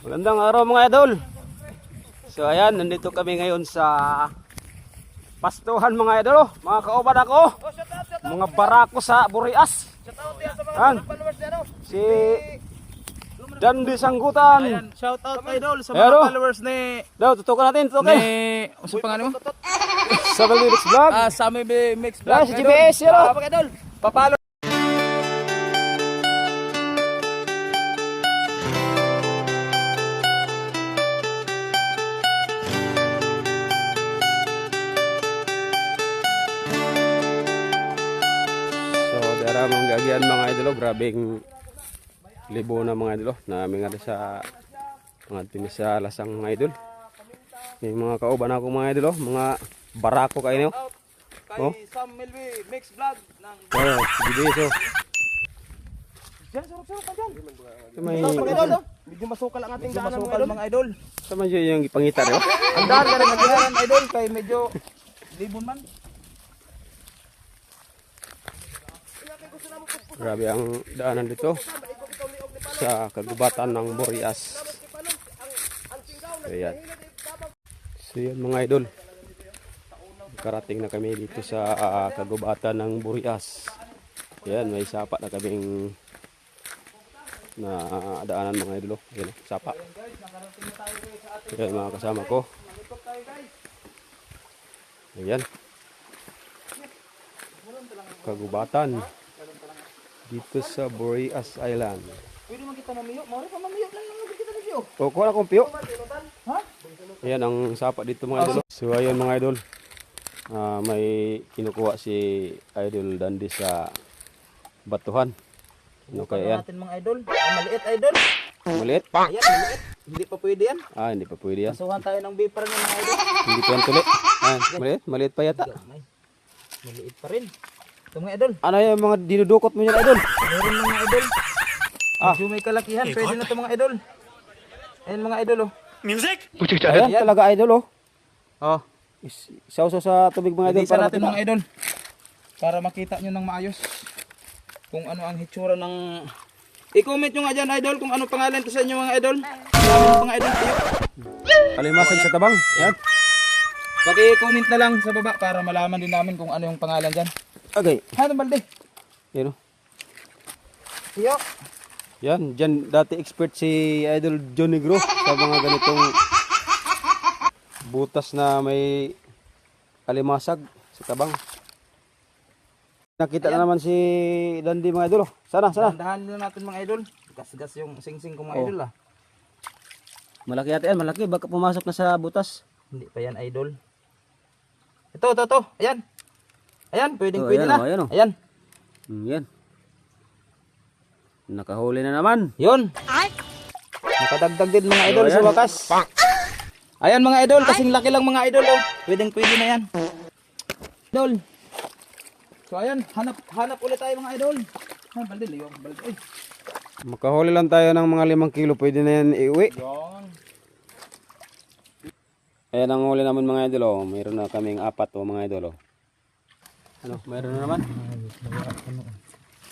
Magandang araw mga idol. So ayan, nandito kami ngayon sa pastuhan mga idol. Mga kauban ako, mga barako sa Burias. Ayan, si Dandi Sanggutan. Ayan, shout out idol sa Ayan, mga oh. followers ni Tutukan natin, tutukan. sa pangalan mo? Sa Balibix Vlog. Sa may mix Ayan, vlog. si GPS yun oh. Idol. Papalo. So dara mga gagian mga idol, grabing libo na mga idol na aming ada sa mga tinis sa lasang mga idol. Yung mga kauban ako mga idol, mga barako kayo niyo. Kay Sam Milby mix vlog ng Oh, sige so. Diyan surok-surok ka diyan. May Idol. Medyo masukal ang ating daanan mga idol. sama siya yung ipangita rin. Ang daan ka rin magiharan idol kay medyo libon man. Grabe ang daanan dito sa kagubatan ng Burias. Ayan. So yan mga idol. Karating na kami dito sa kagubatan ng Burias. Ayan, may sapa na kaming na daanan mga idol. Ayan, sapa. Ayan mga kasama ko. Ayan. Kagubatan dito sa Burias Island. Pwede man kita mamiyo, mao pa mamiyo lang nang kita mamiyo. O, kuha na kong piyo. Ha? Ayan ang sapa dito mga idol. So ayan mga idol. May kinukuha si Idol Dandi sa batuhan. Ano kaya yan? Natin mga idol. Ang maliit idol. Maliit? Ayan, maliit. Hindi pa pwede yan. Hindi pa pwede yan. Kasuhan tayo ng beeper ng mga idol. Hindi pa yan tuli. Maliit? Maliit pa yata. Maliit pa rin. Ito mga idol. Ano yung mga dinudukot mo yan idol? Meron ng mga idol. Medyo may kalakihan. Pwede na ito mga idol. Ayan mga idol oh. Ayan talaga idol oh. Oh. Sauso sa tubig mga idol. Isa natin mga idol. Para makita nyo ng maayos. Kung ano ang hitsura ng... I-comment nyo nga dyan idol kung ano pangalan to sa inyo mga idol. Mga idol kayo. Kalimasan sa tabang. Ayan. Paki-comment na lang sa baba para malaman din namin kung ano yung pangalan dyan. Okay. Ano balde? Yan oh. Iyo. Yan. Dyan dati expert si Idol John Negro sa mga ganitong butas na may alimasag sa tabang. Nakita na naman si Dandi mga idol. Sana. Dahan na natin mga idol. Gas-gas yung sing-sing ko mga idol ah. Malaki ate yan, malaki. Baka pumasok na sa butas. Hindi pa yan idol. Ito. Ayan. Ayan, pwede ayan, na. ayan, Ayan. Yan. Nakahuli na naman. Yun. Nakadagdag din mga idol ayan. sa wakas. Ayan mga idol, kasing laki lang mga idol oh. Pwede na yan. Idol. So ayan, hanap ulit tayo mga idol. Balde liyo, balde. Makahuli lang tayo ng mga 5 kilo. Pwede na yan iuwi. Yan. Ayan ang huli naman mga idol. Oh. Mayroon na kaming 4 mga idol. Oh. Ano, mayroon na naman.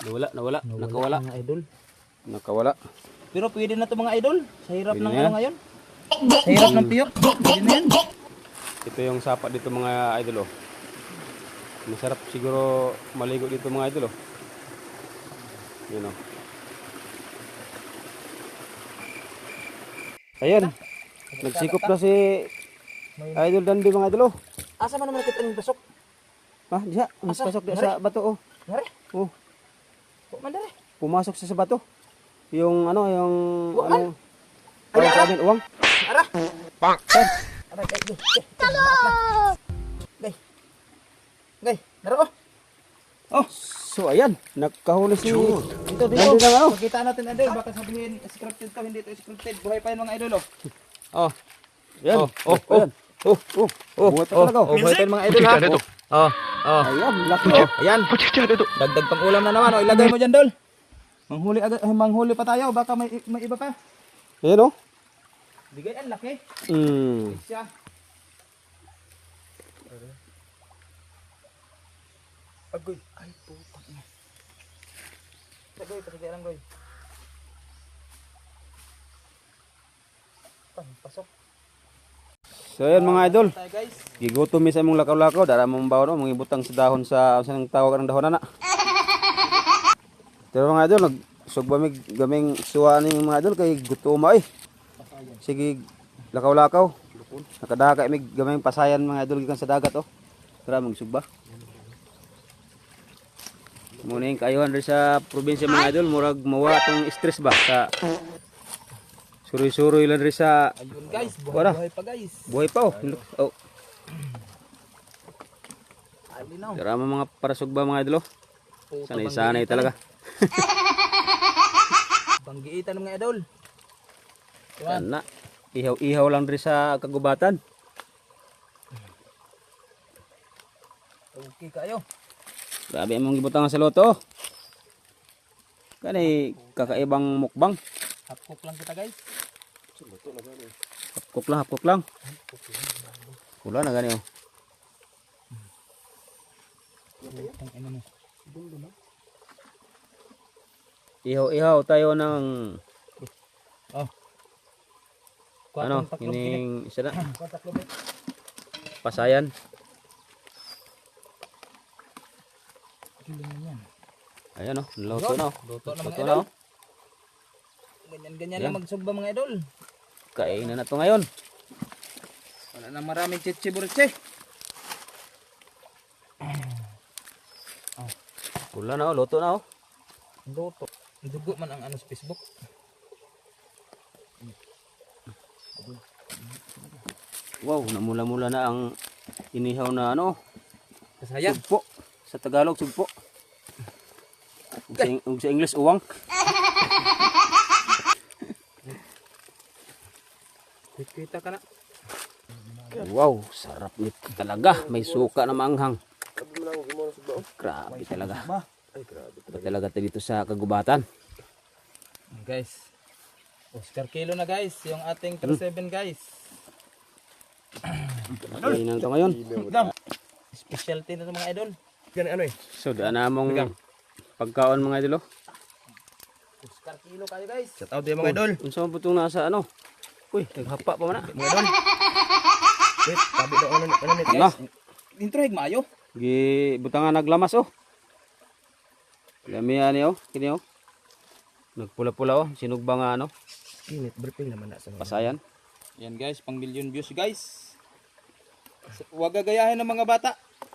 Nawala. Nakawala. Mga idol. Nakawala. Pero pwede na to mga idol. Sa hirap Pwede ng na yan. ano ngayon. Sa hirap ng piyok. Pwede na yan. Ito yung sapa dito mga idol. Oh. Masarap siguro maligo dito mga idol. Oh. Yun oh. Ayan. Nagsikop na si Idol Dandi mga idol. Oh. Asa man naman kita ng pasok? Diya. Pasok diya sa bato. Oh. Ngare? Oh. Mandare. Pumasok siya sa bato. Yung ano, yung Uwan? ano. Ay, sa amin, uwang. Ara. Pak. Aray, Gay, naro. Oh, So ayan, nakahuli si dito. Dandi ng ano. Makita natin idol, baka sabihin scripted to, hindi to scripted. Buhay pa yan mga idol oh. Oh. Ayan. Ayan. Buhat pa talaga. Oh, buhay pa yan mga idol ha. Oh. Ayan, laki. Ayan. Dagdag pang ulam na naman. O, ilagay mo dyan, Dol. Manghuli pa tayo. Baka may iba pa. Ayan oh. Bigay ang laki. Siya. Agoy. Ay, putang ina. Agoy, pasigay lang, Goy. Pasok. So ayan mga idol. Tayo guys. Gigutom mi sa mong lakaw-lakaw, dara mong bawo no, mong ibutang sa dahon sa unsa nang tawag ang dahon na. Pero mga idol, nagsugba mi gaming suwa ni mga idol kay gutom ay. Sige lakaw-lakaw. Nakadaka mi gaming pasayan mga idol gikan sa dagat oh. Tara magsugba. Muning kayuhan rin sa probinsya mga idol, murag mawa tong stress ba sa suroy-suroy lang rin sa Ayun guys, Wala. buhay pa guys. buhay pa oh. Oh. Alinaw. Darama mga parasugba mga idol oh. Sanay-sanay talaga. Banggiitan ng mga idol. Yan. Sana. Ihaw-ihaw lang rin sa kagubatan. Okay kayo. Grabe mong gibutang sa loto. Kani kakaibang mukbang. Half cook lang kita guys. Half cook lang. Wala na gani oh. Ang ina mo. Ihaw-ihaw tayo ng Oh. ano, Tatlong ining isa na tatlong bit. pasayan. Kiling na yan. Ayan oh, loto na oh. Luto na mga Luto na idol. oh. Ganyan-ganyan Yan. lang magsugba mga idol. Kainan na to ngayon. Wala na maraming chichi-buriche. Wala na oh, loto na oh. Luto. Dugo man ang ano sa Facebook. Wow, namula-mula na ang inihaw na ano, Kasaya. sugpo. Sa Tagalog, sugpo. Ug sa English, uwang. Kita ka na. Wow, sarap nito talaga. May suka na maanghang. Grabe talaga. Iba talaga tayo dito sa kagubatan. Guys. Oscar kilo na guys. Yung ating 37 guys. Kainan to ngayon. Specialty na ito mga idol. So, daan na mong pagkaon mga idolo. Oscar kilo kayo guys. Shout out din mga idol. Unsa man putong nasa ano? Uy, naghapa pa man na. Mga idol. Wait, tabi daw ano nito. Ala, Intro higmayo. gi butangan naglamas oh. Lamiya ni oh, kini oh. Nagpula-pula oh, sinugba nga ano, Init briefing naman na sa mga. pasayan. Yan guys, pang million views guys. Huwag gagayahin ng mga bata.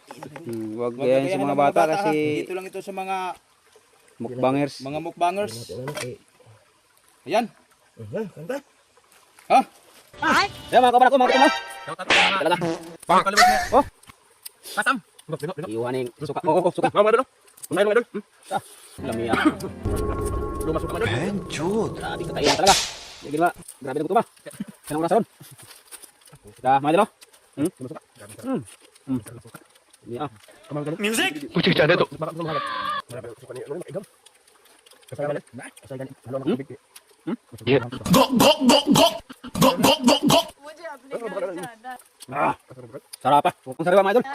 Wag Huwag gayahin sa gagayahin mga ng bata ha. kasi Dito lang ito sa mga mukbangers. mukbangers. Ano kay. Ayan. Kanta. Ha? Ya mga kabanan ko, mga kabanan. Talaga. Pangkalibot niya. Oh, Kasam. Dino. iwaning suka. Oh, suka. Mga idol. Mga idol. Lamiya. Lumasok mga idol. Grabe katayan talaga. Sige ba? Grabe na gutom ah. Kanang oras ron? Dah, mga dalo. Ya. Music. Kucing ada tu. Sarap ah. Kung sariwa mga idol.